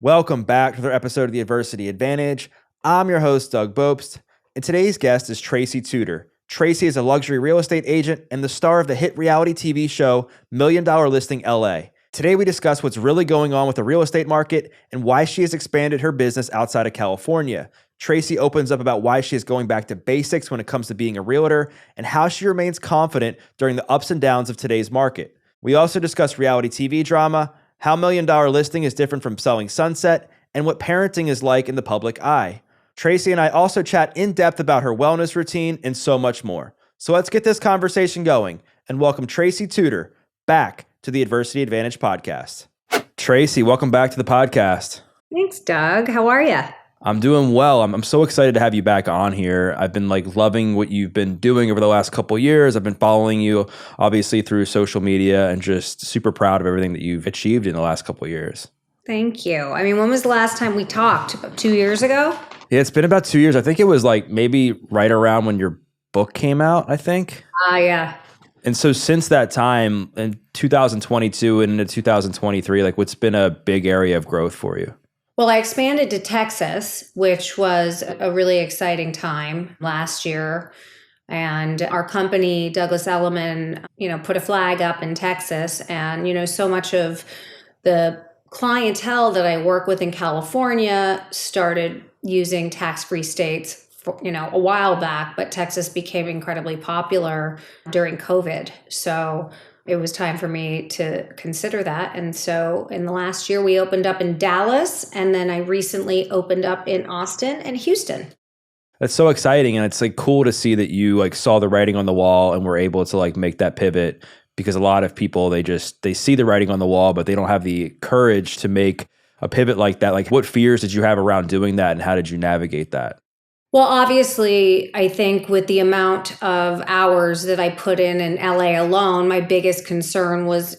Welcome back to another episode of The Adversity Advantage. I'm your host, Doug Bopst, and today's guest is Tracy Tutor. Tracy is a luxury real estate agent and the star of the hit reality TV show Million Dollar Listing LA. Today we discuss what's really going on with the real estate market and why she has expanded her business outside of California. Tracy opens up about why she is going back to basics when it comes to being a realtor and how she remains confident during the ups and downs of today's market. We also discuss reality TV drama, how Million Dollar Listing is different from Selling Sunset, and what parenting is like in the public eye. Tracy and I also chat in depth about her wellness routine and so much more. So let's get this conversation going and welcome Tracy Tutor back to the Adversity Advantage podcast. Tracy, welcome back to the podcast. Thanks, Doug. How are you? I'm doing well. I'm so excited to have you back on here. I've been loving what you've been doing over the last couple of years. I've been following you obviously through social media and just super proud of everything that you've achieved in the last couple of years. Thank you. I mean, when was the last time we talked? About 2 years ago? Yeah, it's been about 2 years. I think it was maybe right around when your book came out, I think. Yeah. And so since that time in 2022 and into 2023, what's been a big area of growth for you? Well, I expanded to Texas, which was a really exciting time last year. And our company, Douglas Elliman, put a flag up in Texas. And, so much of the clientele that I work with in California started using tax-free states for, a while back, but Texas became incredibly popular during COVID. So it was time for me to consider that. And so in the last year, we opened up in Dallas, and then I recently opened up in Austin and Houston. That's so exciting. And it's cool to see that you saw the writing on the wall and were able to make that pivot, because a lot of people, they see the writing on the wall, but they don't have the courage to make a pivot like that. What fears did you have around doing that, and how did you navigate that? Well, obviously, I think with the amount of hours that I put in LA alone, my biggest concern was,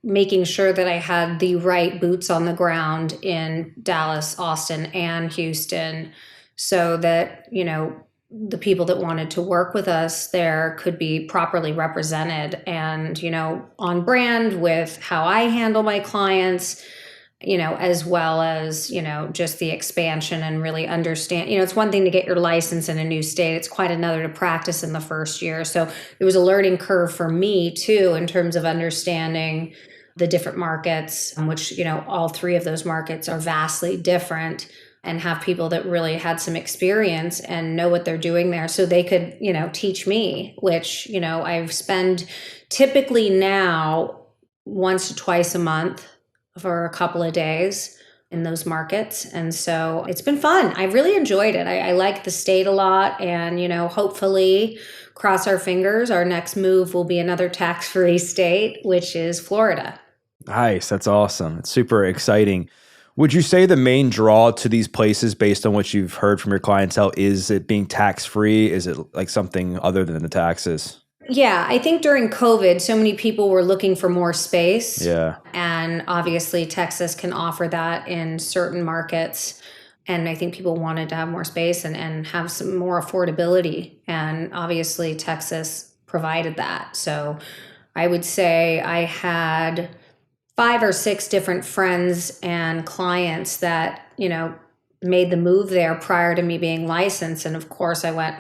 making sure that I had the right boots on the ground in Dallas, Austin, and Houston, so that, the people that wanted to work with us there could be properly represented and, on brand with how I handle my clients, as well as, just the expansion and really understand, it's one thing to get your license in a new state. It's quite another to practice in the first year. So it was a learning curve for me too, in terms of understanding the different markets, which, all three of those markets are vastly different, and have people that really had some experience and know what they're doing there so they could, teach me, which, I spend typically now once or twice a month for a couple of days in those markets. And so it's been fun. I really enjoyed it. I like the state a lot. And, hopefully, cross our fingers, our next move will be another tax-free state, which is Florida. Nice. That's awesome. It's super exciting. Would you say the main draw to these places, based on what you've heard from your clientele, is it being tax-free? Is it something other than the taxes? Yeah, I think during COVID, so many people were looking for more space. Yeah. And obviously, Texas can offer that in certain markets. And I think people wanted to have more space and have some more affordability. And obviously, Texas provided that. So I would say I had 5 or 6 different friends and clients that, made the move there prior to me being licensed. And of course, I went,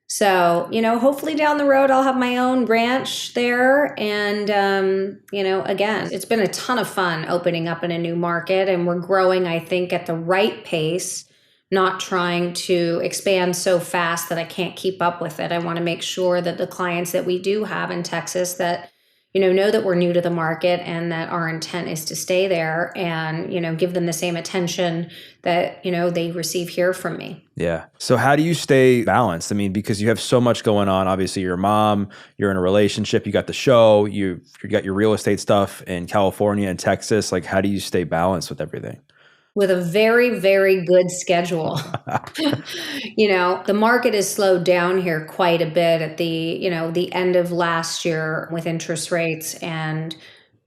So, hopefully down the road, I'll have my own ranch there. And, again, it's been a ton of fun opening up in a new market, and we're growing, I think, at the right pace, not trying to expand so fast that I can't keep up with it. I want to make sure that the clients that we do have in Texas that, know that we're new to the market and that our intent is to stay there and, give them the same attention that, they receive here from me. Yeah. So how do you stay balanced? I mean, because you have so much going on. Obviously, you're a mom, you're in a relationship, you got the show, you got your real estate stuff in California and Texas. How do you stay balanced with everything? With a very, very good schedule. The market has slowed down here quite a bit at the end of last year with interest rates and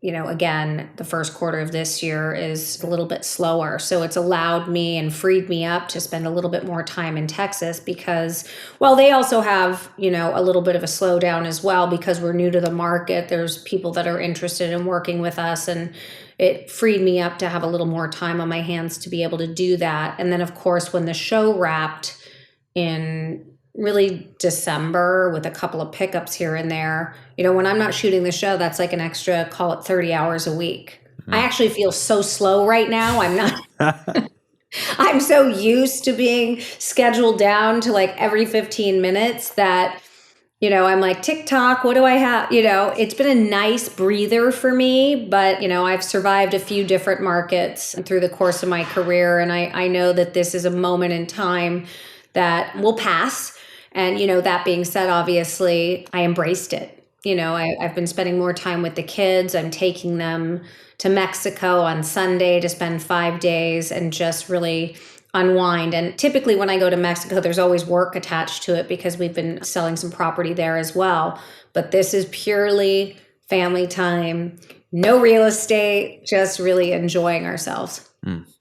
again, the first quarter of this year is a little bit slower. So it's allowed me and freed me up to spend a little bit more time in Texas because, well, they also have, a little bit of a slowdown as well because we're new to the market. There's people that are interested in working with us, and it freed me up to have a little more time on my hands to be able to do that. And then, of course, when the show wrapped in really December with a couple of pickups here and there, when I'm not shooting the show, that's like an extra, call it 30 hours a week. I actually feel so slow right now. I'm not, I'm so used to being scheduled down to like every 15 minutes that, I'm like, TikTok, what do I have? It's been a nice breather for me, but, I've survived a few different markets through the course of my career. And I know that this is a moment in time that will pass. And, that being said, obviously, I embraced it. I've been spending more time with the kids. I'm taking them to Mexico on Sunday to spend 5 days and just really unwind. And typically when I go to Mexico, there's always work attached to it because we've been selling some property there as well. But this is purely family time, no real estate, just really enjoying ourselves.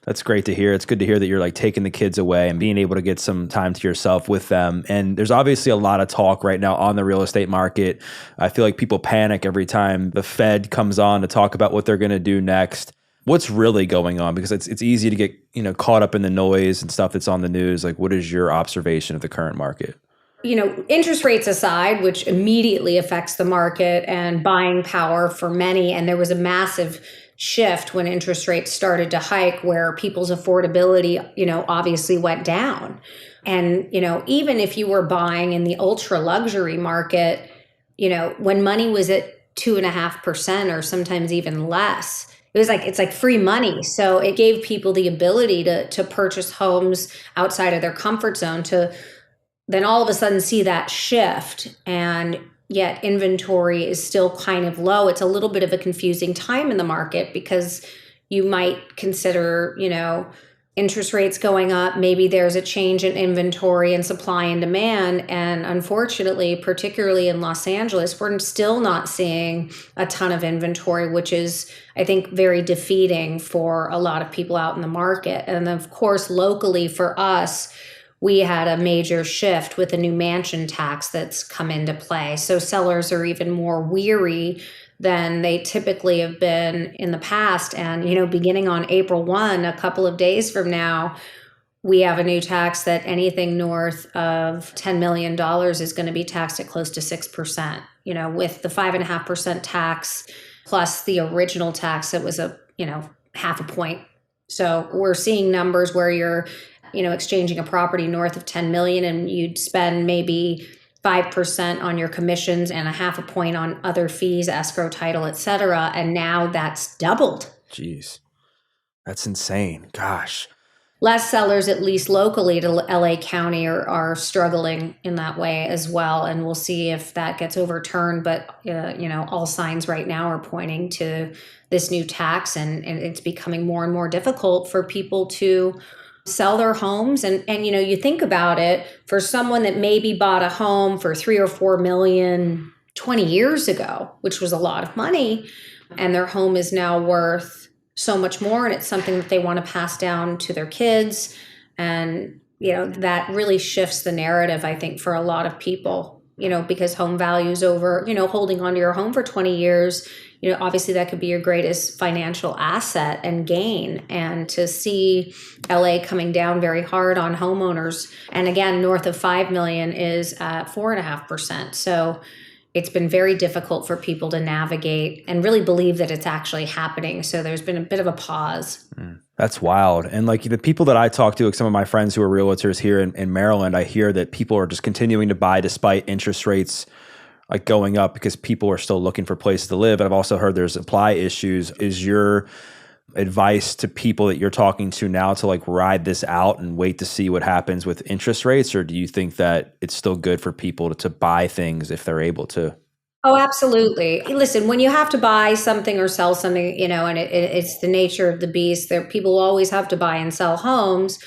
That's great to hear. It's good to hear that you're like taking the kids away and being able to get some time to yourself with them. And there's obviously a lot of talk right now on the real estate market. I feel like people panic every time the Fed comes on to talk about what they're going to do next. What's really going on? Because it's easy to get, caught up in the noise and stuff that's on the news. Like, what is your observation of the current market? Interest rates aside, which immediately affects the market and buying power for many. And there was a massive shift when interest rates started to hike where people's affordability, obviously went down. And, even if you were buying in the ultra luxury market, when money was at 2.5% or sometimes even less, it's like free money. So it gave people the ability to purchase homes outside of their comfort zone to then all of a sudden see that shift, and yet inventory is still kind of low. It's a little bit of a confusing time in the market because you might consider, interest rates going up. Maybe there's a change in inventory and supply and demand. And unfortunately, particularly in Los Angeles, we're still not seeing a ton of inventory, which is, I think, very defeating for a lot of people out in the market. And of course, locally for us, we had a major shift with a new mansion tax that's come into play. So sellers are even more weary than they typically have been in the past. And, beginning on April 1, a couple of days from now, we have a new tax that anything north of $10 million is going to be taxed at close to 6%, with the 5.5% tax plus the original tax that was half a point. So we're seeing numbers where you're exchanging a property north of 10 million and you'd spend maybe 5% on your commissions and a half a point on other fees, escrow, title, et cetera. And now that's doubled. Jeez, that's insane. Gosh. Less sellers, at least locally to LA County, are struggling in that way as well. And we'll see if that gets overturned. But, all signs right now are pointing to this new tax, and it's becoming more and more difficult for people to sell their homes. And you think about it, for someone that maybe bought a home for 3 or 4 million 20 years ago, which was a lot of money, and their home is now worth so much more, and it's something that they want to pass down to their kids. And, that really shifts the narrative, I think, for a lot of people, because home values over, holding on to your home for 20 years, obviously that could be your greatest financial asset and gain. And to see LA coming down very hard on homeowners, and again, north of 5 million is at 4.5%. So it's been very difficult for people to navigate and really believe that it's actually happening. So there's been a bit of a pause. That's wild. And like the people that I talk to, like some of my friends who are realtors here in Maryland, I hear that people are just continuing to buy despite interest rates like going up because people are still looking for places to live. And I've also heard there's supply issues. Is your advice to people that you're talking to now to like ride this out and wait to see what happens with interest rates? Or do you think that it's still good for people to buy things if they're able to? Oh, absolutely. Listen, when you have to buy something or sell something, and it's the nature of the beast, there people always have to buy and sell homes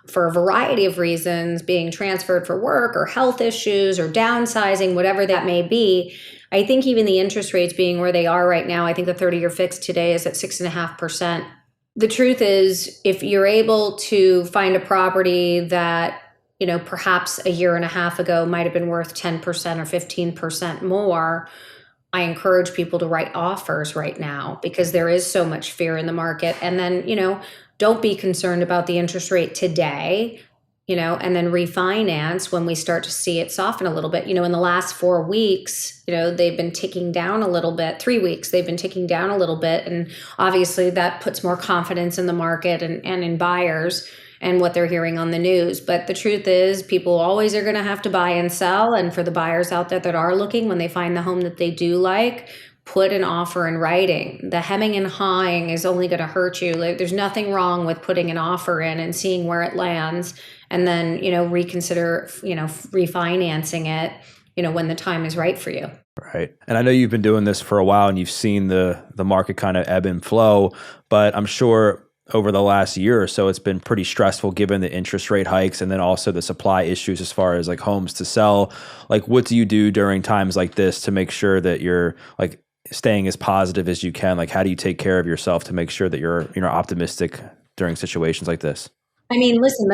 for a variety of reasons, being transferred for work or health issues or downsizing, whatever that may be. I think even the interest rates being where they are right now, I think the 30-year fixed today is at 6.5%. The truth is, if you're able to find a property that, perhaps a year and a half ago might have been worth 10% or 15% more, I encourage people to write offers right now because there is so much fear in the market. And then, don't be concerned about the interest rate today, and then refinance when we start to see it soften a little bit. In the last 4 weeks, they've been ticking down a little bit. 3 weeks, they've been ticking down a little bit. And obviously that puts more confidence in the market and in buyers and what they're hearing on the news. But the truth is, people always are going to have to buy and sell. And for the buyers out there that are looking, when they find the home that they do like, put an offer in writing. The hemming and hawing is only going to hurt you. There's nothing wrong with putting an offer in and seeing where it lands, and then, reconsider, refinancing it, when the time is right for you. Right. And I know you've been doing this for a while and you've seen the market kind of ebb and flow, but I'm sure over the last year or so, it's been pretty stressful given the interest rate hikes and then also the supply issues as far as like homes to sell. Like, what do you do during times like this to make sure that you're like staying as positive as you can? Like, how do you take care of yourself to make sure that you're, optimistic during situations like this? I mean, listen,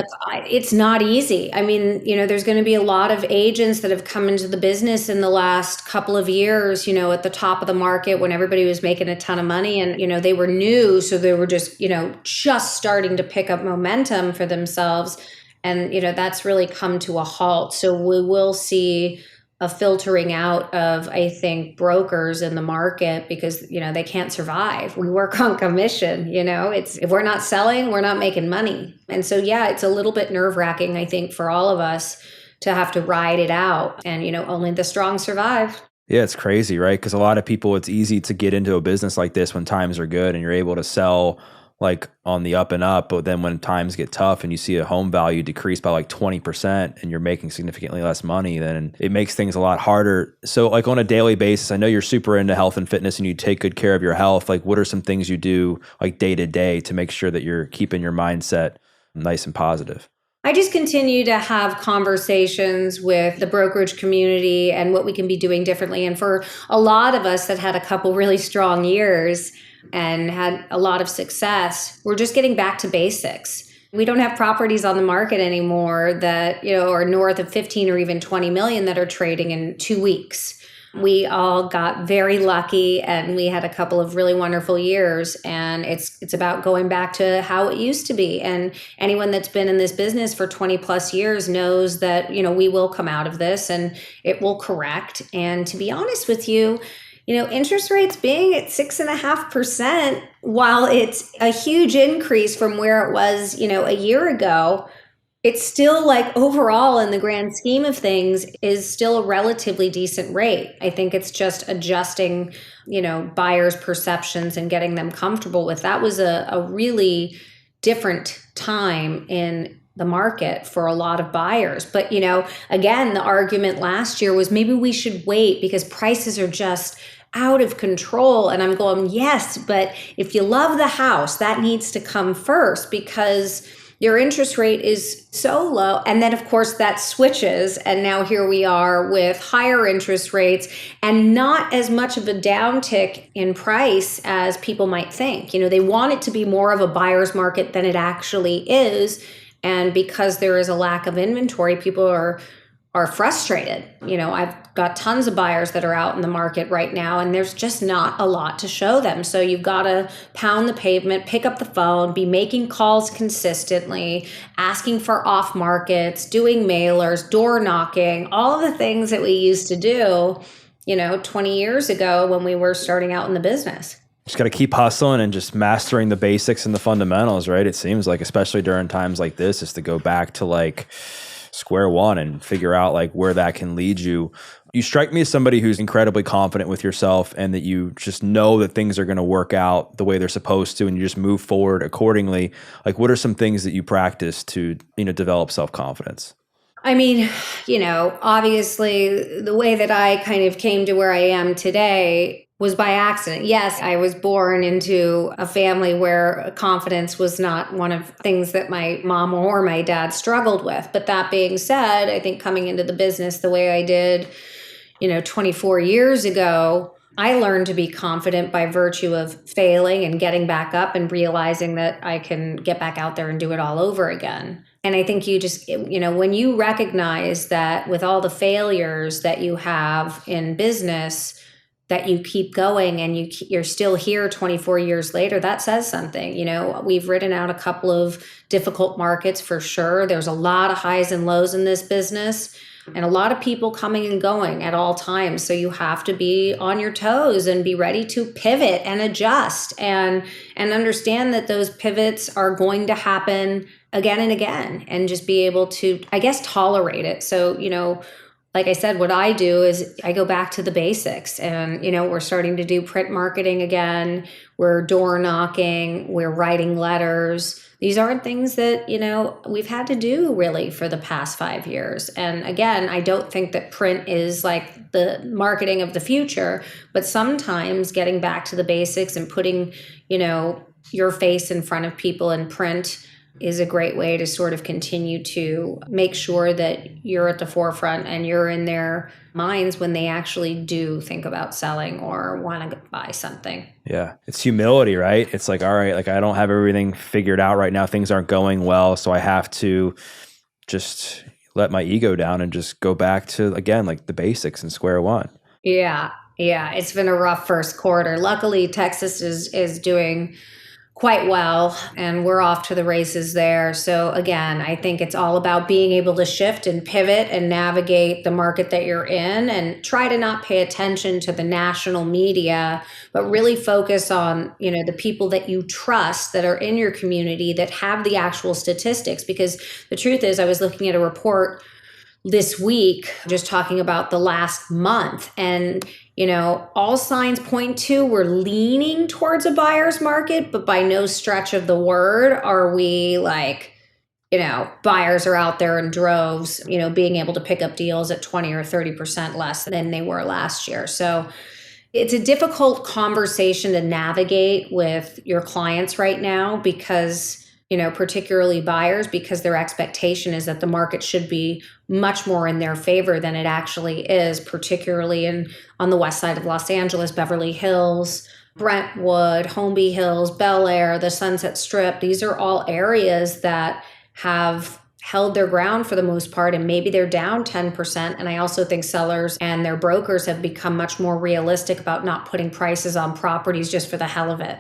it's not easy. I mean, there's going to be a lot of agents that have come into the business in the last couple of years, at the top of the market when everybody was making a ton of money and, they were new. So they were just, just starting to pick up momentum for themselves. And, that's really come to a halt. So we will see a filtering out of, I think, brokers in the market because, they can't survive. We work on commission, it's, if we're not selling, we're not making money. And so, yeah, it's a little bit nerve-wracking, I think, for all of us to have to ride it out. And, only the strong survive. Yeah, it's crazy, right? Because a lot of people, it's easy to get into a business like this when times are good and you're able to sell like on the up and up. But then when times get tough and you see a home value decrease by like 20% and you're making significantly less money, then it makes things a lot harder. So like on a daily basis, I know you're super into health and fitness and you take good care of your health. Like, what are some things you do like day to day to make sure that you're keeping your mindset nice and positive? I just continue to have conversations with the brokerage community and what we can be doing differently. And for a lot of us that had a couple really strong years and had a lot of success, we're just getting back to basics. We don't have properties on the market anymore that, are north of 15 or even 20 million that are trading in 2 weeks. We all got very lucky and we had a couple of really wonderful years, and it's about going back to how it used to be. And anyone that's been in this business for 20 plus years knows that, we will come out of this and it will correct. And to be honest with you, interest rates being at 6.5%, while it's a huge increase from where it was, a year ago, it's still like overall in the grand scheme of things is still a relatively decent rate. I think it's just adjusting, buyers' perceptions and getting them comfortable with. That was a really different time in the market for a lot of buyers. But, again, the argument last year was maybe we should wait because prices are just out of control. And I'm going, yes, but if you love the house, that needs to come first because your interest rate is so low. And then, of course, that switches. And now here we are with higher interest rates and not as much of a downtick in price as people might think. They want it to be more of a buyer's market than it actually is. And because there is a lack of inventory, people are frustrated. I've got tons of buyers that are out in the market right now, and there's just not a lot to show them. So you've got to pound the pavement, pick up the phone, be making calls consistently, asking for off markets, doing mailers, door knocking, all of the things that we used to do, 20 years ago when we were starting out in the business. Just got to keep hustling and just mastering the basics and the fundamentals, right? It seems like, especially during times like this, is to go back to like square one and figure out like where that can lead you. You strike me as somebody who's incredibly confident with yourself and that you just know that things are going to work out the way they're supposed to and you just move forward accordingly. Like, what are some things that you practice to, develop self-confidence? I mean, obviously the way that I kind of came to where I am today was by accident. Yes, I was born into a family where confidence was not one of things that my mom or my dad struggled with. But that being said, I think coming into the business the way I did, 24 years ago, I learned to be confident by virtue of failing and getting back up and realizing that I can get back out there and do it all over again. And I think you just, when you recognize that with all the failures that you have in business, that you keep going and you're still here 24 years later, that says something. We've ridden out a couple of difficult markets for sure. There's a lot of highs and lows in this business and a lot of people coming and going at all times. So you have to be on your toes and be ready to pivot and adjust and understand that those pivots are going to happen again and again, and just be able to, I guess, tolerate it. So, like I said, what I do is I go back to the basics, and, we're starting to do print marketing again. We're door knocking, we're writing letters. These aren't things that, we've had to do really for the past 5 years. And again, I don't think that print is like the marketing of the future, but sometimes getting back to the basics and putting, your face in front of people in print is a great way to sort of continue to make sure that you're at the forefront and you're in their minds when they actually do think about selling or want to buy something. Yeah. It's humility, right? It's like, all right, like I don't have everything figured out right now. Things aren't going well. So I have to just let my ego down and just go back to, again, like the basics and square one. Yeah. Yeah. It's been a rough first quarter. Luckily, Texas is doing quite well, and we're off to the races there. So again, I think it's all about being able to shift and pivot and navigate the market that you're in, and try to not pay attention to the national media, but really focus on, the people that you trust that are in your community that have the actual statistics. Because the truth is, I was looking at a report this week just talking about the last month, and all signs point to we're leaning towards a buyer's market, but by no stretch of the word are we like, buyers are out there in droves, being able to pick up deals at 20 or 30% less than they were last year. So it's a difficult conversation to navigate with your clients right now, because particularly buyers, because their expectation is that the market should be much more in their favor than it actually is, particularly on the west side of Los Angeles, Beverly Hills, Brentwood, Holmby Hills, Bel Air, the Sunset Strip. These are all areas that have held their ground for the most part, and maybe they're down 10%. And I also think sellers and their brokers have become much more realistic about not putting prices on properties just for the hell of it.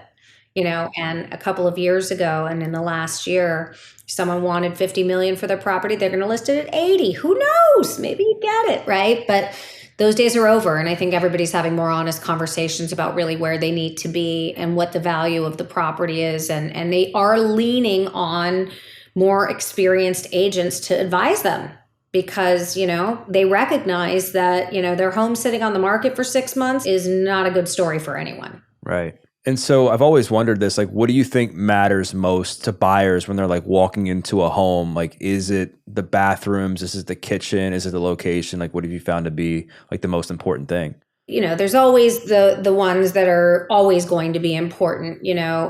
And a couple of years ago and in the last year, someone wanted 50 million for their property. They're going to list it at 80. Who knows? Maybe you get it, right? But those days are over. And I think everybody's having more honest conversations about really where they need to be and what the value of the property is. And they are leaning on more experienced agents to advise them, because, they recognize that, their home sitting on the market for 6 months is not a good story for anyone. Right. And so I've always wondered this, like, what do you think matters most to buyers when they're like walking into a home? Like, is it the bathrooms? Is it the kitchen? Is it the location? Like, what have you found to be like the most important thing? There's always the ones that are always going to be important.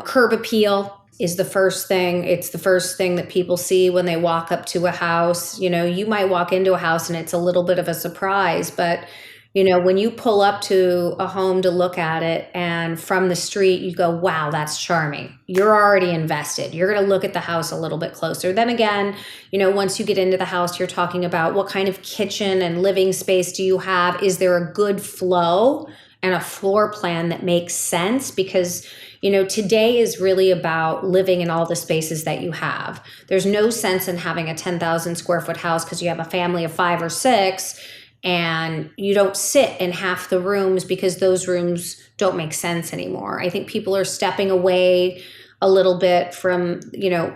Curb appeal is the first thing. It's the first thing that people see when they walk up to a house. You might walk into a house and it's a little bit of a surprise, but when you pull up to a home to look at it and from the street, you go, wow, that's charming. You're already invested. You're going to look at the house a little bit closer. Then again, once you get into the house, you're talking about what kind of kitchen and living space do you have? Is there a good flow and a floor plan that makes sense? Because today is really about living in all the spaces that you have. There's no sense in having a 10,000 square foot house because you have a family of 5 or 6 and you don't sit in half the rooms because those rooms don't make sense anymore. I think people are stepping away a little bit from,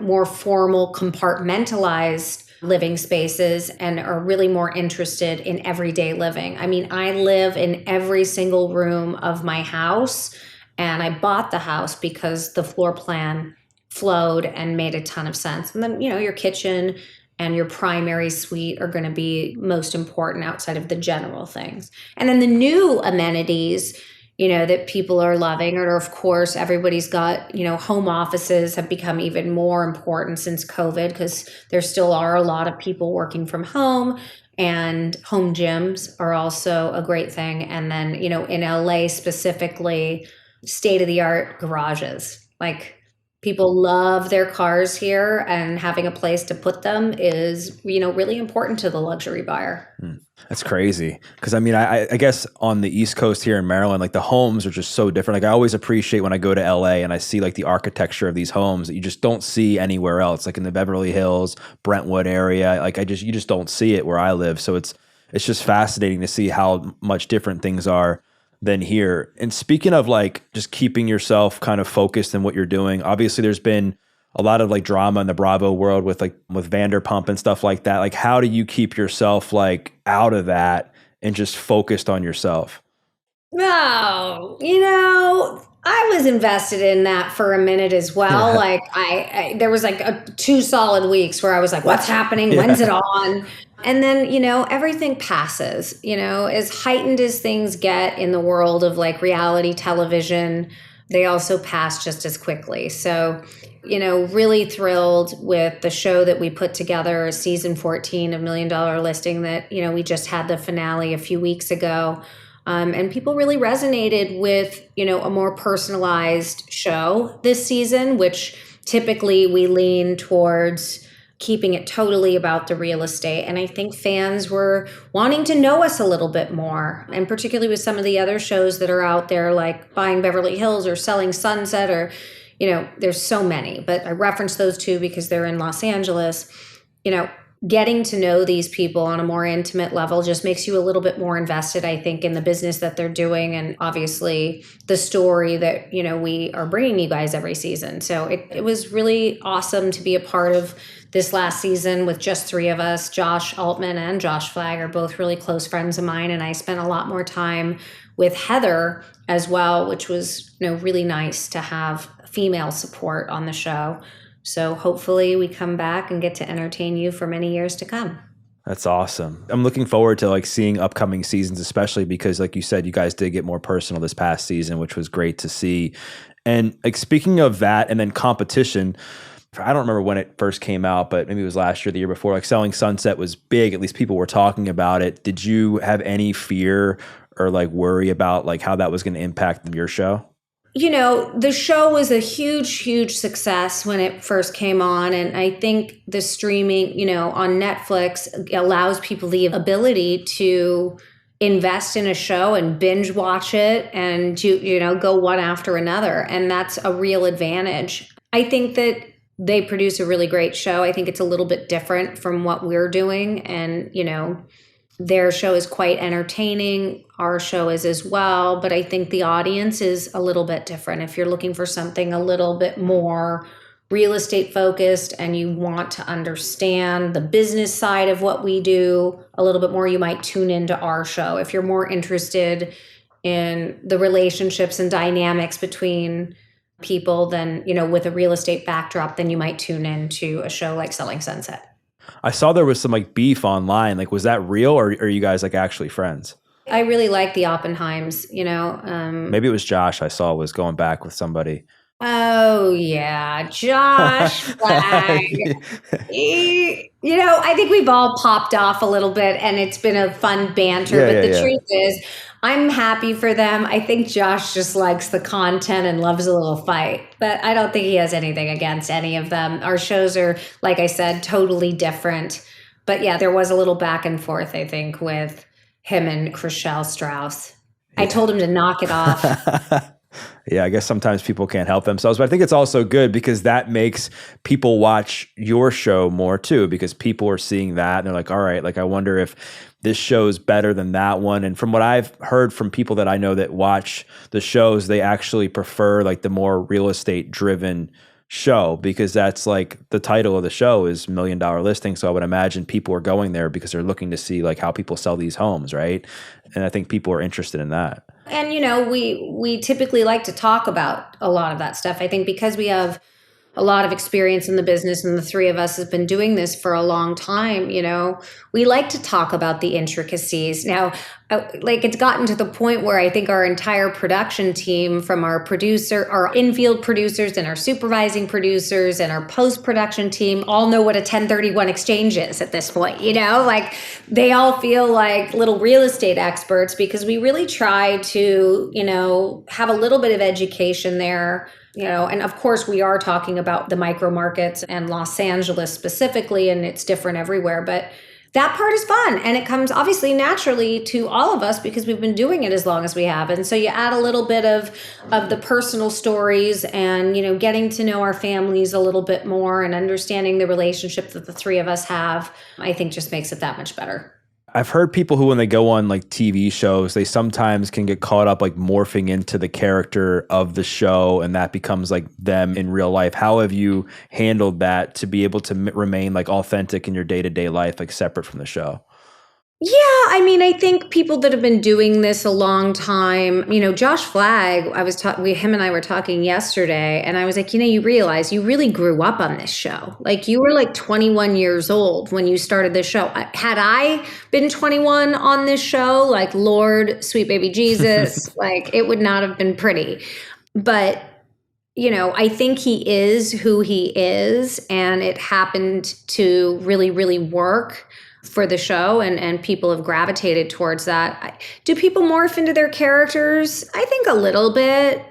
more formal compartmentalized living spaces and are really more interested in everyday living. I mean, I live in every single room of my house, and I bought the house because the floor plan flowed and made a ton of sense. And then, your kitchen and your primary suite are going to be most important outside of the general things. And then the new amenities, that people are loving are, of course, everybody's got, home offices have become even more important since COVID, because there still are a lot of people working from home. And home gyms are also a great thing. And then, in LA specifically, state of the art garages. Like, people love their cars here, and having a place to put them is, really important to the luxury buyer. That's crazy. Because I mean, I guess on the East Coast here in Maryland, like the homes are just so different. Like I always appreciate when I go to LA and I see like the architecture of these homes that you just don't see anywhere else. Like in the Beverly Hills, Brentwood area, like you just don't see it where I live. So it's just fascinating to see how much different things are than here. And speaking of like just keeping yourself kind of focused in what you're doing, obviously there's been a lot of like drama in the Bravo world with Vanderpump and stuff like that. Like, how do you keep yourself like out of that and just focused on yourself? No, I was invested in that for a minute as well. Like there was like 2 solid weeks where I was like, what's happening? When's it on? And then, everything passes, as heightened as things get in the world of like reality television, they also pass just as quickly. So, really thrilled with the show that we put together, season 14 of Million Dollar Listing that, we just had the finale a few weeks ago. And people really resonated with, a more personalized show this season, which typically we lean towards keeping it totally about the real estate. And I think fans were wanting to know us a little bit more. And particularly with some of the other shows that are out there, like Buying Beverly Hills or Selling Sunset, or, there's so many. But I reference those two because they're in Los Angeles. Getting to know these people on a more intimate level just makes you a little bit more invested, I think, in the business that they're doing, and obviously the story that, we are bringing you guys every season. So it was really awesome to be a part of this last season with just 3 of us. Josh Altman and Josh Flagg are both really close friends of mine, and I spent a lot more time with Heather as well, which was, really nice to have female support on the show. So hopefully we come back and get to entertain you for many years to come. That's awesome. I'm looking forward to like seeing upcoming seasons, especially because like you said, you guys did get more personal this past season, which was great to see. And like speaking of that and then competition, I don't remember when it first came out, but maybe it was last year, the year before, like Selling Sunset was big. At least people were talking about it. Did you have any fear or like worry about like how that was going to impact your show? The show was a huge, huge success when it first came on. And I think the streaming, on Netflix allows people the ability to invest in a show and binge watch it and go one after another. And that's a real advantage. I think that they produce a really great show. I think it's a little bit different from what we're doing. And, their show is quite entertaining. Our show is as well. But I think the audience is a little bit different. If you're looking for something a little bit more real estate focused and you want to understand the business side of what we do a little bit more, you might tune into our show. If you're more interested in the relationships and dynamics between people, then, with a real estate backdrop, then you might tune into a show like Selling Sunset. I saw there was some like beef online. Like, was that real or are you guys like actually friends? I really like the Oppenheims, Maybe it was Josh I saw was going back with somebody. Oh, yeah. Josh Flagg. I think we've all popped off a little bit and it's been a fun banter. Yeah, but yeah, the yeah. truth is, I'm happy for them. I think Josh just likes the content and loves a little fight. But I don't think he has anything against any of them. Our shows are, like I said, totally different. But yeah, there was a little back and forth, I think, with him and Chriselle Strauss. I told him to knock it off. Yeah, I guess sometimes people can't help themselves, but I think it's also good because that makes people watch your show more too, because people are seeing that and they're like, all right, like I wonder if this show is better than that one. And from what I've heard from people that I know that watch the shows, they actually prefer like the more real estate driven show because that's like the title of the show is Million Dollar Listing. So I would imagine people are going there because they're looking to see like how people sell these homes, right? And I think people are interested in that. And we typically like to talk about a lot of that stuff. I think because we have a lot of experience in the business, and the three of us have been doing this for a long time. We like to talk about the intricacies. Now, like, it's gotten to the point where I think our entire production team, from our infield producers and our supervising producers and our post-production team, all know what a 1031 exchange is at this point. Like, they all feel like little real estate experts, because we really try to, have a little bit of education there. And of course we are talking about the micro markets and Los Angeles specifically, and it's different everywhere, but that part is fun. And it comes obviously naturally to all of us because we've been doing it as long as we have. And so you add a little bit of the personal stories and, getting to know our families a little bit more and understanding the relationship that the three of us have, I think just makes it that much better. I've heard people who, when they go on like TV shows, they sometimes can get caught up like morphing into the character of the show, and that becomes like them in real life. How have you handled that to be able to remain like authentic in your day-to-day life, like separate from the show? Yeah, I think people that have been doing this a long time, Josh Flagg, him and I were talking yesterday, and I was like, you realize you really grew up on this show. Like, you were like 21 years old when you started this show. Had I been 21 on this show, like, Lord, sweet baby Jesus, like, it would not have been pretty. But I think he is who he is, and it happened to really, really work for the show, and people have gravitated towards that. Do people morph into their characters? I think a little bit.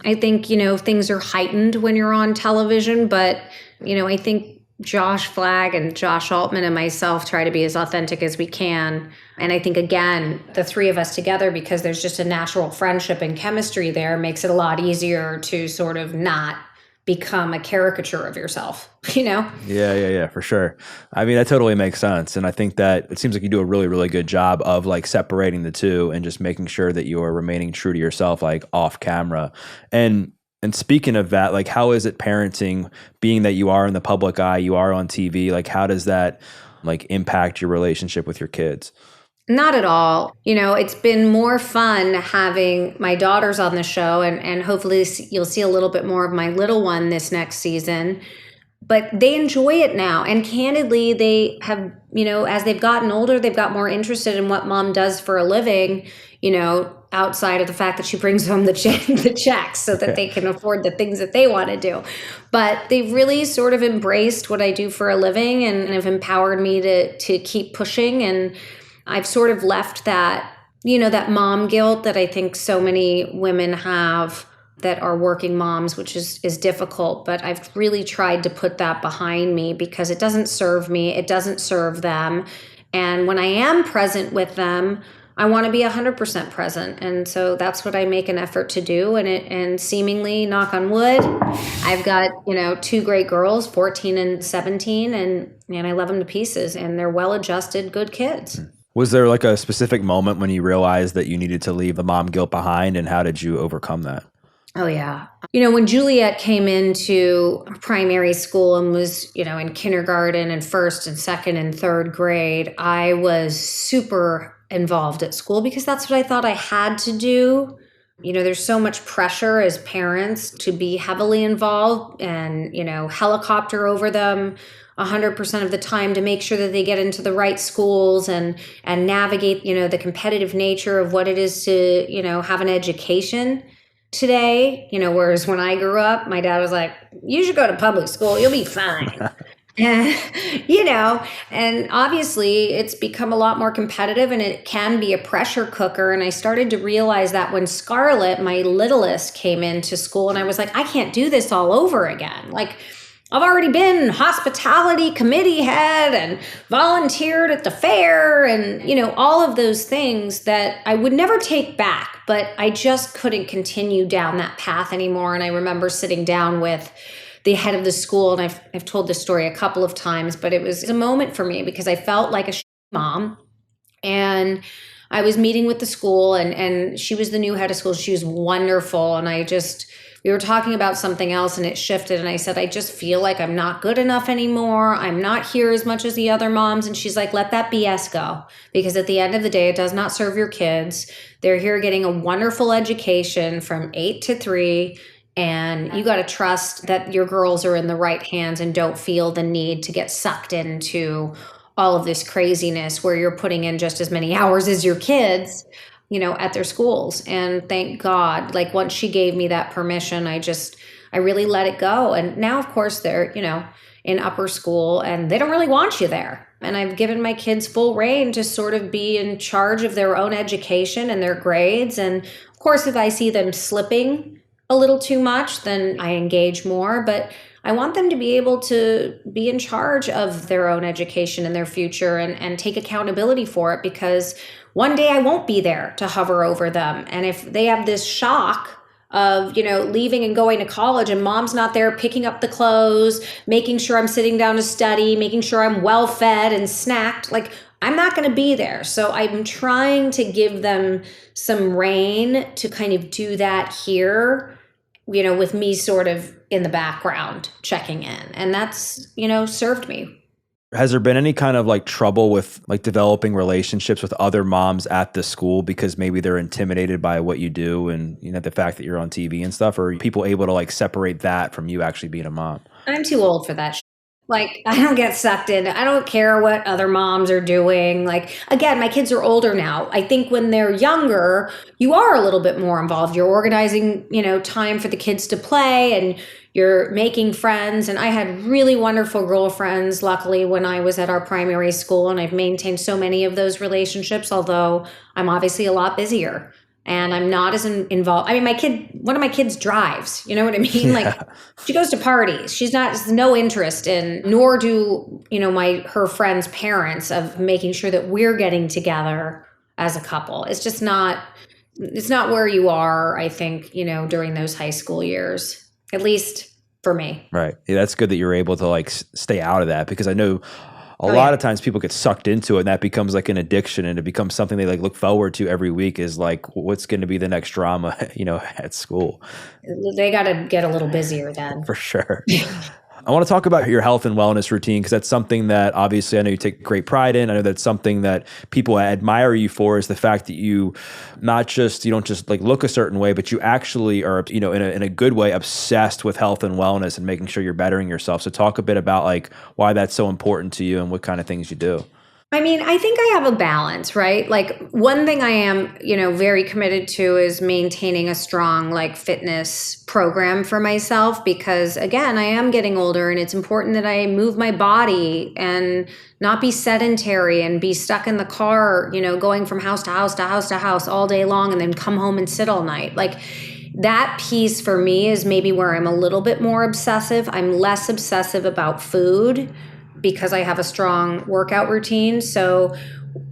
I think, things are heightened when you're on television, but, I think Josh Flagg and Josh Altman and myself try to be as authentic as we can. And I think, again, the three of us together, because there's just a natural friendship and chemistry there, makes it a lot easier to sort of not become a caricature of yourself, Yeah, for sure. I mean, that totally makes sense. And I think that it seems like you do a really, really good job of like separating the two and just making sure that you are remaining true to yourself, like off camera. And speaking of that, like, how is it parenting, being that you are in the public eye, you are on TV, like, how does that like impact your relationship with your kids? Not at all. It's been more fun having my daughters on the show, and hopefully you'll see a little bit more of my little one this next season. But they enjoy it now. And candidly, they have, as they've gotten older, they've got more interested in what mom does for a living, outside of the fact that she brings home the checks so that they can afford the things that they want to do. But they've really sort of embraced what I do for a living and have empowered me to keep pushing. And I've sort of left that, that mom guilt that I think so many women have that are working moms, which is difficult. But I've really tried to put that behind me because it doesn't serve me. It doesn't serve them. And when I am present with them, I want to be 100% present. And so that's what I make an effort to do. And seemingly, knock on wood, I've got, two great girls, 14 and 17, and I love them to pieces. And they're well-adjusted, good kids. Was there like a specific moment when you realized that you needed to leave the mom guilt behind, and how did you overcome that? Oh, yeah. When Juliet came into primary school and was, in kindergarten and first and second and third grade, I was super involved at school because that's what I thought I had to do. There's so much pressure as parents to be heavily involved and, helicopter over them 100% of the time to make sure that they get into the right schools and navigate, the competitive nature of what it is to, have an education today. Whereas when I grew up, my dad was like, you should go to public school, you'll be fine. And, and obviously it's become a lot more competitive, and it can be a pressure cooker. And I started to realize that when Scarlett, my littlest, came into school, and I was like, I can't do this all over again. Like, I've already been hospitality committee head and volunteered at the fair and, all of those things that I would never take back, but I just couldn't continue down that path anymore. And I remember sitting down with the head of the school, and I've told this story a couple of times, but it was a moment for me because I felt like a mom. And I was meeting with the school, and she was the new head of school. She was wonderful. And we were talking about something else, and it shifted. And I said, I just feel like I'm not good enough anymore. I'm not here as much as the other moms. And she's like, let that BS go. Because at the end of the day, it does not serve your kids. They're here getting a wonderful education from 8 to 3. And you got to trust that your girls are in the right hands and don't feel the need to get sucked into all of this craziness where you're putting in just as many hours as your kids, at their schools. And thank God, like once she gave me that permission, I really let it go. And now, of course, they're, in upper school and they don't really want you there. And I've given my kids full reign to sort of be in charge of their own education and their grades. And of course, if I see them slipping a little too much, then I engage more. But I want them to be able to be in charge of their own education and their future and take accountability for it, because one day I won't be there to hover over them. And if they have this shock of, leaving and going to college and mom's not there picking up the clothes, making sure I'm sitting down to study, making sure I'm well fed and snacked, like I'm not going to be there. So I'm trying to give them some rein to kind of do that here, with me sort of in the background checking in. And that's, served me. Has there been any kind of like trouble with like developing relationships with other moms at the school because maybe they're intimidated by what you do and, the fact that you're on TV and stuff? Or are people able to like separate that from you actually being a mom? I'm too old for that. Like, I don't get sucked in. I don't care what other moms are doing. Like, again, my kids are older now. I think when they're younger, you are a little bit more involved. You're organizing, time for the kids to play and you're making friends. And I had really wonderful girlfriends, luckily, when I was at our primary school. And I've maintained so many of those relationships, although I'm obviously a lot busier. And I'm not as involved. I mean, one of my kids drives, you know what I mean? Yeah. Like she goes to parties. She's no interest in, nor do, her friends' parents of making sure that we're getting together as a couple. It's not where you are, I think, during those high school years, at least for me. Right. Yeah, that's good that you're able to like stay out of that, because I know a lot of times people get sucked into it and that becomes like an addiction, and it becomes something they like look forward to every week, is like, what's going to be the next drama, at school. They got to get a little busier then. For sure. I want to talk about your health and wellness routine, because that's something that obviously I know you take great pride in. I know that's something that people admire you for, is the fact that you don't just like look a certain way, but you actually are, in a good way, obsessed with health and wellness and making sure you're bettering yourself. So talk a bit about like why that's so important to you and what kind of things you do. I mean, I think I have a balance, right? Like one thing I am, very committed to is maintaining a strong like fitness program for myself, because again, I am getting older and it's important that I move my body and not be sedentary and be stuck in the car, going from house to house to house to house all day long and then come home and sit all night. Like that piece for me is maybe where I'm a little bit more obsessive. I'm less obsessive about food, because I have a strong workout routine. So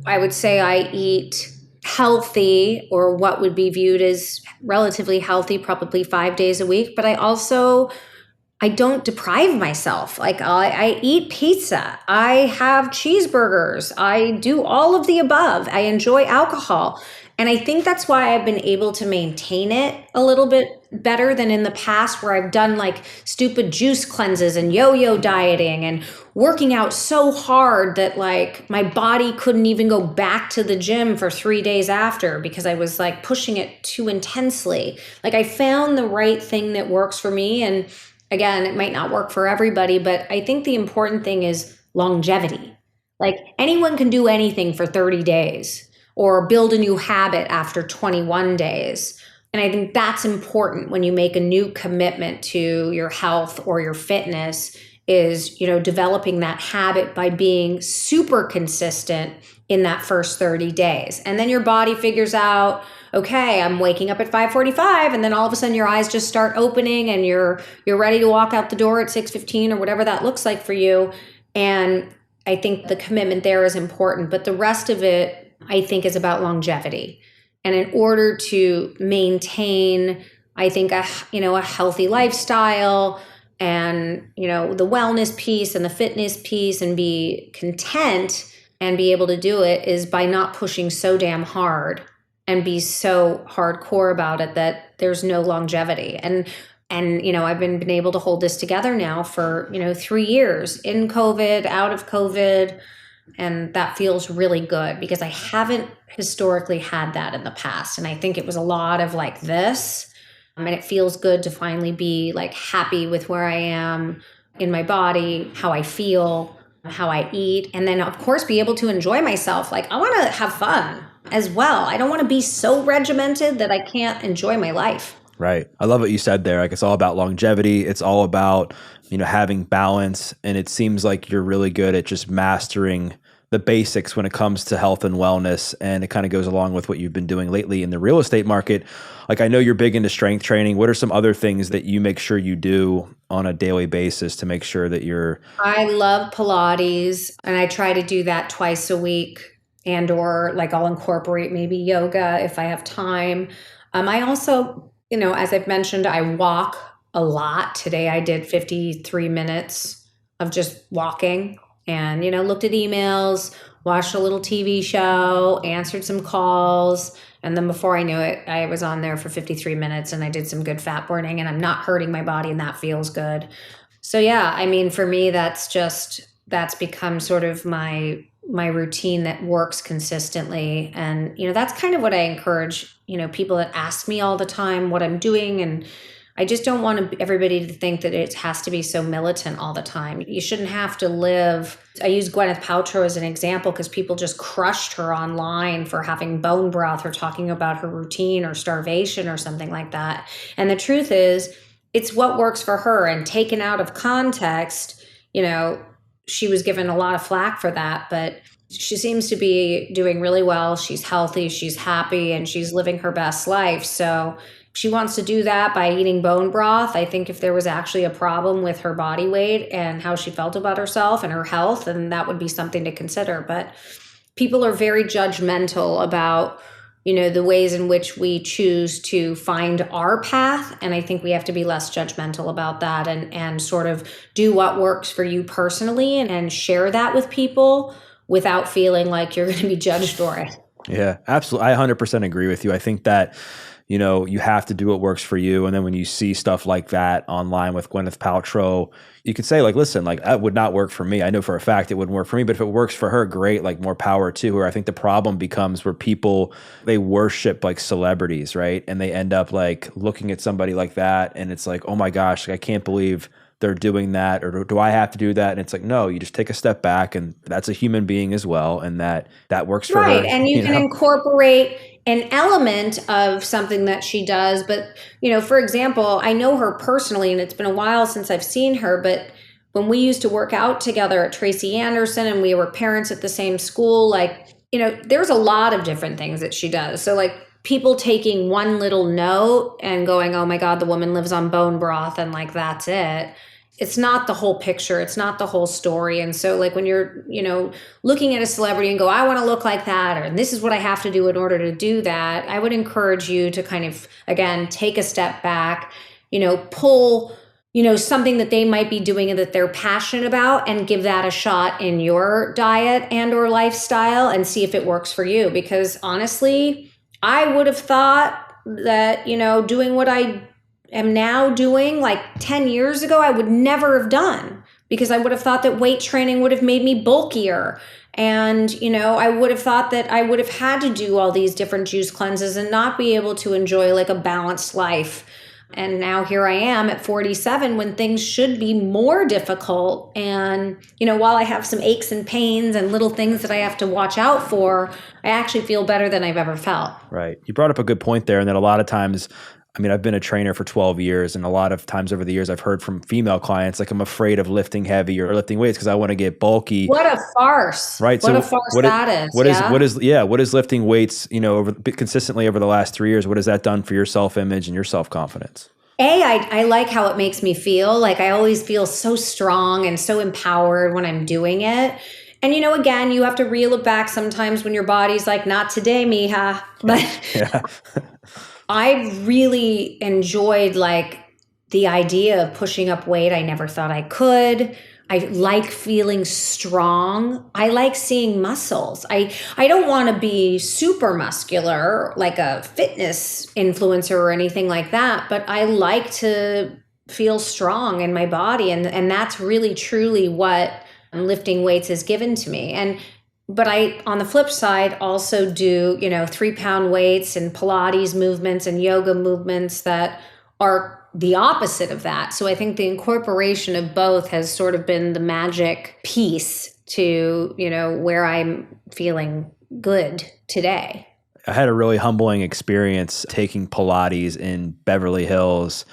I would say I eat healthy, or what would be viewed as relatively healthy, probably 5 days a week. But I don't deprive myself. Like I eat pizza, I have cheeseburgers, I do all of the above. I enjoy alcohol. And I think that's why I've been able to maintain it a little bit better than in the past, where I've done like stupid juice cleanses and yo-yo dieting and working out so hard that like my body couldn't even go back to the gym for 3 days after, because I was like pushing it too intensely. Like I found the right thing that works for me. And again, it might not work for everybody, but I think the important thing is longevity. Like anyone can do anything for 30 days. Or build a new habit after 21 days. And I think that's important when you make a new commitment to your health or your fitness, is, developing that habit by being super consistent in that first 30 days. And then your body figures out, okay, I'm waking up at 5:45, and then all of a sudden your eyes just start opening and you're ready to walk out the door at 6:15 or whatever that looks like for you. And I think the commitment there is important, but the rest of it, I think, is about longevity. And in order to maintain, I think, a healthy lifestyle and, the wellness piece and the fitness piece, and be content and be able to do it, is by not pushing so damn hard and be so hardcore about it that there's no longevity. And I've been able to hold this together now for, 3 years, in COVID, out of COVID. And that feels really good, because I haven't historically had that in the past. And I think it was a lot of like this. And it feels good to finally be like happy with where I am in my body, how I feel, how I eat. And then, of course, be able to enjoy myself. Like, I want to have fun as well. I don't want to be so regimented that I can't enjoy my life. Right. I love what you said there. Like, it's all about longevity. It's all about, having balance. And it seems like you're really good at just mastering the basics when it comes to health and wellness. And it kind of goes along with what you've been doing lately in the real estate market. Like, I know you're big into strength training. What are some other things that you make sure you do on a daily basis to make sure that you're... I love Pilates, and I try to do that twice a week, and or like I'll incorporate maybe yoga if I have time. I also, as I've mentioned, I walk a lot. Today I did 53 minutes of just walking and, looked at emails, watched a little TV show, answered some calls. And then before I knew it, I was on there for 53 minutes and I did some good fat burning, and I'm not hurting my body, and that feels good. So yeah, I mean, for me, that's become sort of my routine that works consistently. And, that's kind of what I encourage, people that ask me all the time what I'm doing. And I just don't want everybody to think that it has to be so militant all the time. You shouldn't have to live. I use Gwyneth Paltrow as an example because people just crushed her online for having bone broth or talking about her routine or starvation or something like that. And the truth is, it's what works for her, and taken out of context, she was given a lot of flack for that, but she seems to be doing really well. She's healthy, she's happy, and she's living her best life. So she wants to do that by eating bone broth. I think if there was actually a problem with her body weight and how she felt about herself and her health, then that would be something to consider. But people are very judgmental about, the ways in which we choose to find our path. And I think we have to be less judgmental about that and sort of do what works for you personally and share that with people without feeling like you're going to be judged for it. Yeah, absolutely. I 100% agree with you. I think that, you have to do what works for you. And then when you see stuff like that online with Gwyneth Paltrow, you could say like, listen, like that would not work for me. I know for a fact it wouldn't work for me, but if it works for her, great, like more power to her. I think the problem becomes where people, they worship like celebrities, right? And they end up like looking at somebody like that and it's like, oh my gosh, like, I can't believe they're doing that, or do I have to do that? And it's like, no, you just take a step back, and that's a human being as well, and that works for her. Right, and you can incorporate an element of something that she does. But, for example, I know her personally, and it's been a while since I've seen her, but when we used to work out together at Tracy Anderson and we were parents at the same school, like, there's a lot of different things that she does. So like people taking one little note and going, oh my God, the woman lives on bone broth, and like, that's it. It's not the whole picture. It's not the whole story. And so like when you're, looking at a celebrity and go, I want to look like that, or this is what I have to do in order to do that, I would encourage you to kind of, again, take a step back, pull, something that they might be doing and that they're passionate about, and give that a shot in your diet and or lifestyle and see if it works for you. Because honestly, I would have thought that, doing what I am now doing like 10 years ago, I would never have done, because I would have thought that weight training would have made me bulkier. And, I would have thought that I would have had to do all these different juice cleanses and not be able to enjoy like a balanced life. And now here I am at 47 when things should be more difficult. And, while I have some aches and pains and little things that I have to watch out for, I actually feel better than I've ever felt. Right. You brought up a good point there. And that a lot of times, I mean, I've been a trainer for 12 years, and a lot of times over the years, I've heard from female clients, like, I'm afraid of lifting heavy or lifting weights because I want to get bulky. What a farce. Right. What a farce that is. What is lifting weights, consistently over the last 3 years? What has that done for your self-image and your self-confidence? I like how it makes me feel. Like, I always feel so strong and so empowered when I'm doing it. And, again, you have to reel it back sometimes when your body's like, not today, mija. But yeah. I really enjoyed like the idea of pushing up weight. I never thought I could. I like feeling strong. I like seeing muscles. I don't want to be super muscular like a fitness influencer or anything like that, but I like to feel strong in my body. And that's really truly what lifting weights has given to me. But I, on the flip side, also do, 3-pound weights and Pilates movements and yoga movements that are the opposite of that. So I think the incorporation of both has sort of been the magic piece to, where I'm feeling good today. I had a really humbling experience taking Pilates in Beverly Hills.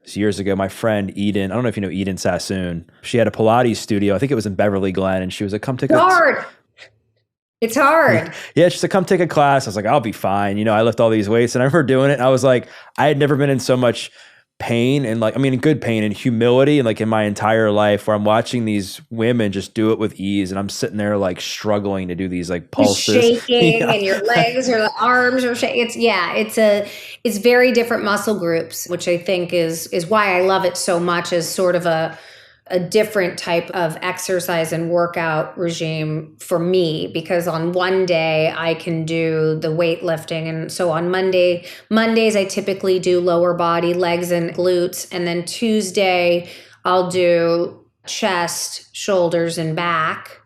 Years ago, my friend Eden, I don't know if you know Eden Sassoon, she had a Pilates studio. I think it was in Beverly Glen, and she was like, come take It's hard. Yeah, she said, come take a class. I was like, I'll be fine. I lift all these weights. And I remember doing it. And I was like, I had never been in so much pain and good pain and humility and in my entire life, where I'm watching these women just do it with ease. And I'm sitting there struggling to do these pulses. Shaking and your legs or the arms are shaking. It's very different muscle groups, which I think is why I love it so much as sort of a different type of exercise and workout regime for me, because on one day I can do the weightlifting. And so on Mondays, I typically do lower body, legs and glutes. And then Tuesday, I'll do chest, shoulders, and back.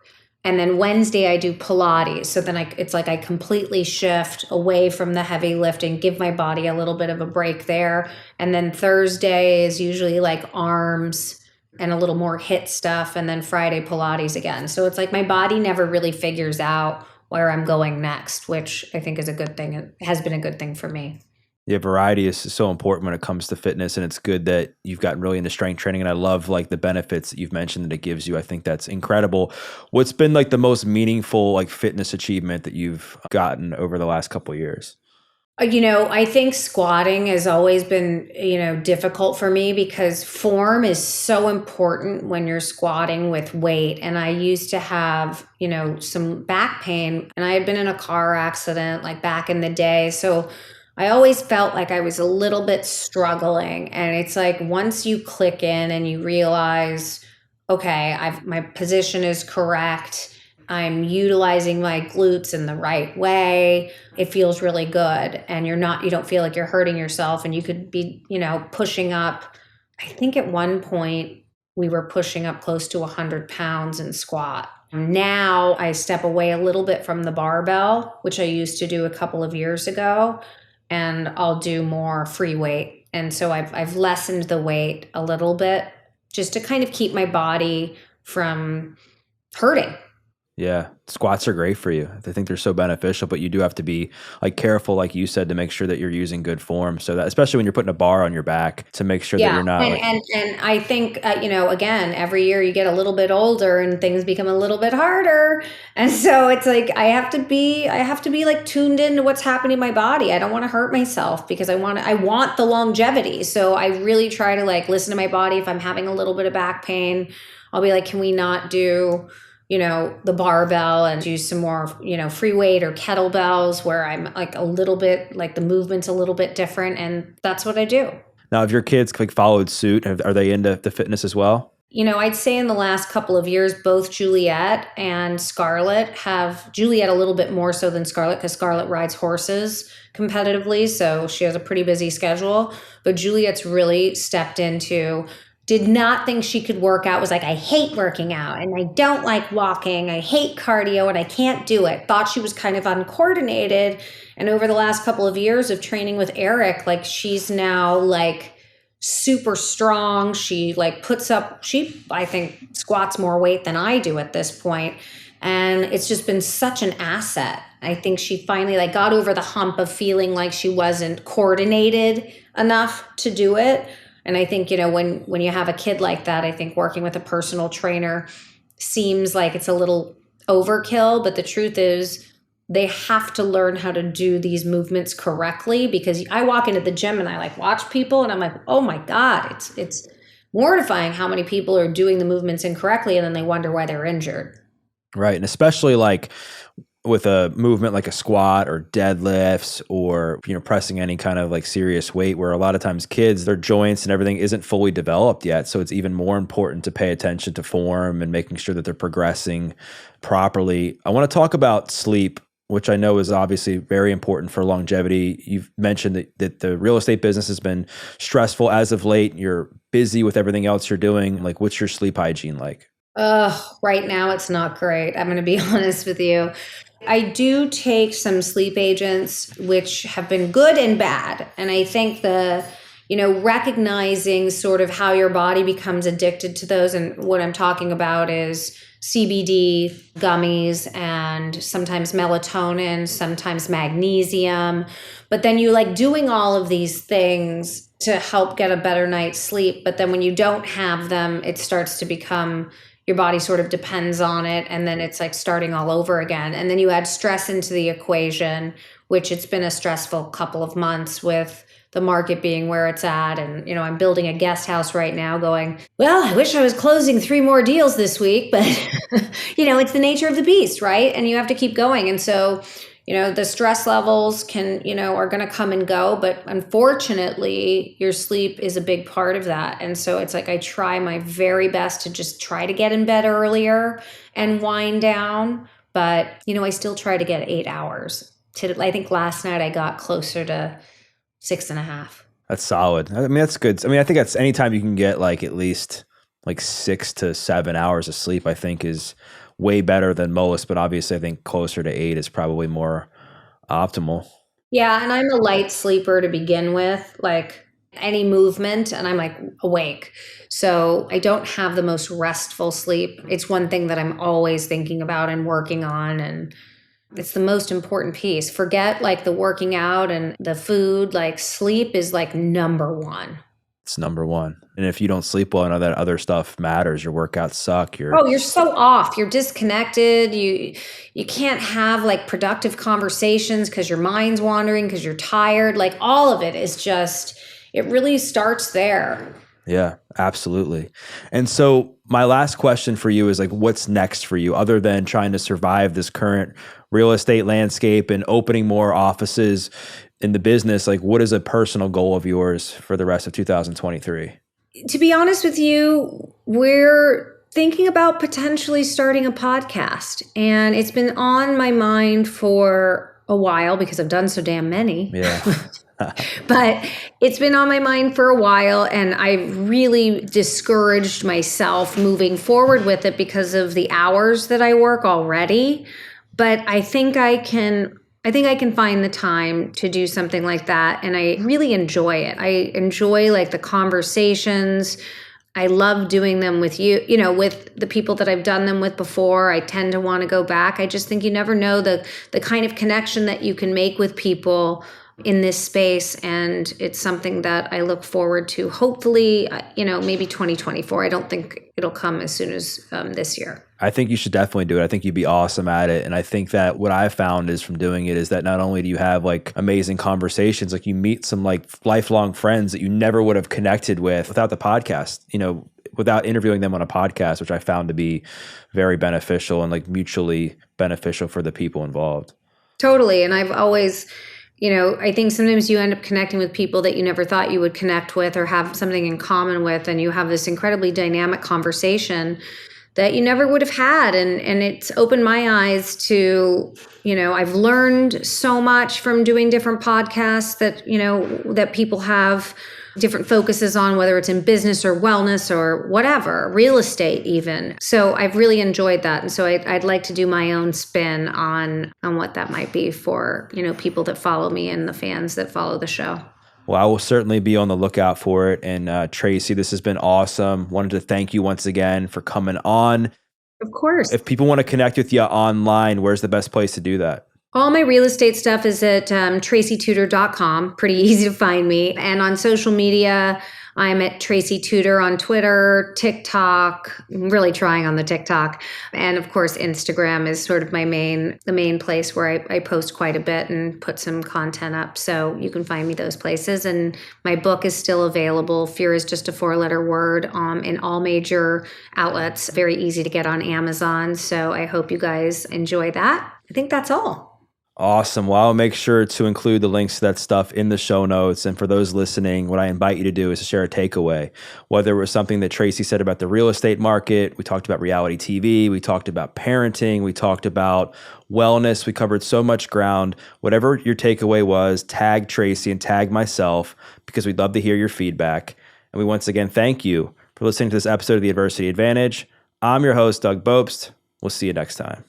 And then Wednesday, I do Pilates. So then it's like I completely shift away from the heavy lifting, give my body a little bit of a break there. And then Thursday is usually arms and a little more HIIT stuff, and then Friday Pilates again. So it's my body never really figures out where I'm going next, which I think is a good thing. It has been a good thing for me. Yeah, variety is so important when it comes to fitness, and it's good that you've gotten really into strength training, and I love the benefits that you've mentioned that it gives you. I think that's incredible. What's been the most meaningful fitness achievement that you've gotten over the last couple of years? I think squatting has always been, difficult for me because form is so important when you're squatting with weight. And I used to have, some back pain, and I had been in a car accident back in the day. So I always felt like I was a little bit struggling. And it's once you click in and you realize, okay, my position is correct, I'm utilizing my glutes in the right way, it feels really good. And you don't feel like you're hurting yourself. And you could be, pushing up. I think at one point we were pushing up close to 100 pounds in squat. Now I step away a little bit from the barbell, which I used to do a couple of years ago, and I'll do more free weight. And so I've lessened the weight a little bit just to kind of keep my body from hurting. Yeah, squats are great for you. I think they're so beneficial, but you do have to be careful, like you said, to make sure that you're using good form. So that, especially when you're putting a bar on your back, to make sure that you're not. And I think again, every year you get a little bit older and things become a little bit harder, and so it's I have to be tuned into what's happening in my body. I don't want to hurt myself because I want the longevity. So I really try to listen to my body. If I'm having a little bit of back pain, I'll be can we not do the barbell and do some more, free weight or kettlebells where I'm a little bit, the movement's a little bit different. And that's what I do. Now, have your kids followed suit? Are they into the fitness as well? I'd say in the last couple of years, both Juliet and Scarlett Juliet a little bit more so than Scarlett, because Scarlett rides horses competitively. So she has a pretty busy schedule, but Juliet's really stepped into, did not think she could work out, was I hate working out and I don't like walking. I hate cardio and I can't do it. Thought she was kind of uncoordinated. And over the last couple of years of training with Eric, she's now super strong. She I think squats more weight than I do at this point. And it's just been such an asset. I think she finally got over the hump of feeling like she wasn't coordinated enough to do it. And I think, when you have a kid like that, I think working with a personal trainer seems like it's a little overkill. But the truth is they have to learn how to do these movements correctly, because I walk into the gym and I watch people and I'm oh my God, it's mortifying how many people are doing the movements incorrectly and then they wonder why they're injured. Right. And especially with a movement like a squat or deadlifts or, pressing any kind of serious weight, where a lot of times kids, their joints and everything isn't fully developed yet. So it's even more important to pay attention to form and making sure that they're progressing properly. I want to talk about sleep, which I know is obviously very important for longevity. You've mentioned that the real estate business has been stressful as of late. You're busy with everything else you're doing. What's your sleep hygiene like? Right now it's not great. I'm going to be honest with you. I do take some sleep agents, which have been good and bad. And I think recognizing sort of how your body becomes addicted to those. And what I'm talking about is CBD gummies and sometimes melatonin, sometimes magnesium. But then you like doing all of these things to help get a better night's sleep. But then when you don't have them, it starts to become your body sort of depends on it. And then it's like starting all over again. And then you add stress into the equation, which it's been a stressful couple of months with the market being where it's at. And, I'm building a guest house right now going, well, I wish I was closing 3 more deals this week, but it's the nature of the beast, right? And you have to keep going. And so, the stress levels are going to come and go, but unfortunately your sleep is a big part of that. And so it's like, I try my very best to just try to get in bed earlier and wind down. But, I still try to get 8 hours. I think last night I got closer to 6.5. That's solid. I mean, that's good. I mean, I think that's anytime you can get like at least like 6 to 7 hours of sleep, I think is way better than most. But obviously, I think closer to 8 is probably more optimal. Yeah. And I'm a light sleeper to begin with, like any movement, and I'm like awake. So I don't have the most restful sleep. It's one thing that I'm always thinking about and working on. And it's the most important piece. Forget like the working out and the food, like sleep is like number one. It's number one. And if you don't sleep well, none of that other stuff matters. Your workouts suck. You're so off. You're disconnected. You can't have like productive conversations because your mind's wandering, because you're tired. Like all of it is just, it really starts there. Yeah, absolutely. And so my last question for you is like, what's next for you other than trying to survive this current real estate landscape and opening more offices in the business? Like, what is a personal goal of yours for the rest of 2023? To be honest with you, we're thinking about potentially starting a podcast, and it's been on my mind for a while because I've done so damn many. Yeah. But it's been on my mind for a while, and I've really discouraged myself moving forward with it because of the hours that I work already. But I think I can find the time to do something like that. And I really enjoy it. I enjoy like the conversations. I love doing them with you, with the people that I've done them with before. I tend to want to go back. I just think you never know the kind of connection that you can make with people in this space. And it's something that I look forward to, hopefully, maybe 2024. I don't think it'll come as soon as this year. I think you should definitely do it. I think you'd be awesome at it. And I think that what I've found is from doing it is that not only do you have like amazing conversations, like you meet some like lifelong friends that you never would have connected with without the podcast, without interviewing them on a podcast, which I found to be very beneficial and like mutually beneficial for the people involved. Totally. And I've always, I think sometimes you end up connecting with people that you never thought you would connect with or have something in common with, and you have this incredibly dynamic conversation that you never would have had. And it's opened my eyes to, I've learned so much from doing different podcasts that, that people have different focuses on, whether it's in business or wellness or whatever, real estate even. So I've really enjoyed that. And so I'd like to do my own spin on what that might be for, people that follow me and the fans that follow the show. Well, I will certainly be on the lookout for it. And Tracy, this has been awesome. Wanted to thank you once again for coming on. Of course. If people want to connect with you online, where's the best place to do that? All my real estate stuff is at tracytutor.com. Pretty easy to find me. And on social media, I'm at Tracy Tutor on Twitter, TikTok. I'm really trying on the TikTok. And of course, Instagram is sort of the main place where I post quite a bit and put some content up. So you can find me those places. And my book is still available. Fear is just a 4-letter word in all major outlets. Very easy to get on Amazon. So I hope you guys enjoy that. I think that's all. Awesome. Well, I'll make sure to include the links to that stuff in the show notes. And for those listening, what I invite you to do is to share a takeaway, whether it was something that Tracy said about the real estate market. We talked about reality TV. We talked about parenting. We talked about wellness. We covered so much ground. Whatever your takeaway was, tag Tracy and tag myself, because we'd love to hear your feedback. And we once again thank you for listening to this episode of The Adversity Advantage. I'm your host, Doug Bopst. We'll see you next time.